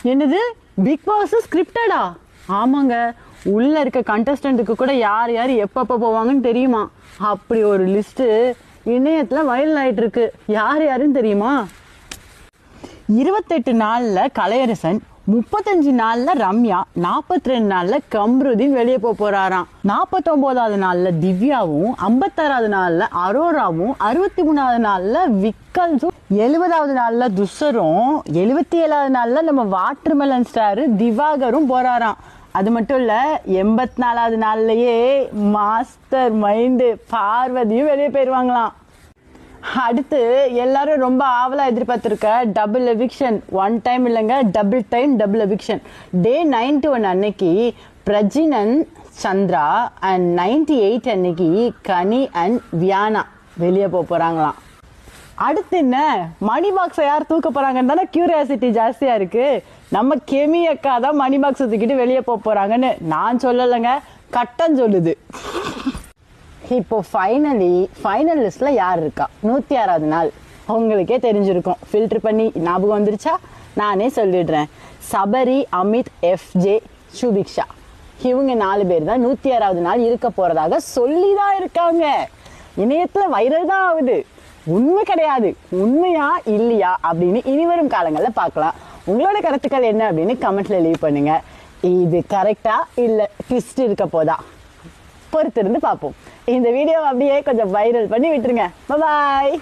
என்னது, big pass ஸ்கிரிப்டடா? ஆமாங்க, உள்ள இருக்க கண்டஸ்டன்ட்டுக்கு கூட யார் யார் எப்பப்போ போவாங்கன்னு தெரியுமா? அப்படி ஒரு லிஸ்ட் இணையத்துல வைரல் ஆயிட்டு இருக்கு. யார் யாருன்னு தெரியுமா? 28 நாள்ல கலையரசன், 35 நாள்ல ரம்யா, 42 நாள்ல கம்ருதீன் வெளியே போறாராம். 49வது நாள்ல திவ்யாவும், 56வது நாள்ல அரோராவும், 63வது நாள்ல விக்கல்ஸும், 70வது நாள்ல துஷரும், 77வது நாள்ல நம்ம வாட்டர்மெலன் ஸ்டார் திவாகரும் போறாராம். அது மட்டும் இல்ல, 84வது நாள்லயே மாஸ்டர் மைண்டு பார்வதியும் வெளியே போயிருவாங்களாம். அடுத்து எல்லாரும் ரொம்ப ஆவலா எதிர்பார்த்திருக்க டபுள் எவிக்ஷன், ஒன் டைம் இல்லைங்க, டபுள் டைம் டபுள் எவிக்ஷன். டே 91 அன்னைக்கு பிரஜினன் சந்திரா அண்ட் 98 அன்னைக்கு கனி அண்ட் வியானா வெளியே போறாங்களாம். அடுத்து என்ன, மணி பாக்ஸை யார் தூக்க போறாங்கன்னு தானே கியூரியாசிட்டி ஜாஸ்தியா இருக்கு. நம்ம கெமி அக்கா தான் மணி பாக்ஸை தூக்கிட்டு வெளியே போறாங்கன்னு நான் சொல்லலைங்க, கட்டம் சொல்லுது. இப்போ ஃபைனல் லிஸ்ட்ல யார் இருக்கா? 106வது நாள் உங்களுக்கே தெரிஞ்சிருக்கும். ஃபில்டர் பண்ணி ஞாபகம் வந்துருச்சா? நானே சொல்லிடுறேன். சபரி, அமித், FJ, சுபிக்ஷா, இவங்க 4 பேர் தான் 106வது நாள் இருக்க போறதாக சொல்லிதான் இருக்காங்க. இணையத்துல வைரல் தான் ஆகுது. உண்மை கிடையாது. உண்மையா இல்லையா அப்படின்னு இனிவரும் காலங்களில் பார்க்கலாம். உங்களோட கருத்துக்கள் என்ன அப்படின்னு கமெண்ட்ல லீவ் பண்ணுங்க. இது கரெக்டா இல்ல ட்விஸ்ட் இருக்க போதா பொறுத்திருந்து பார்ப்போம். இந்த வீடியோ அப்படியே கொஞ்சம் வைரல் பண்ணி விட்டுருங்க. பாய்.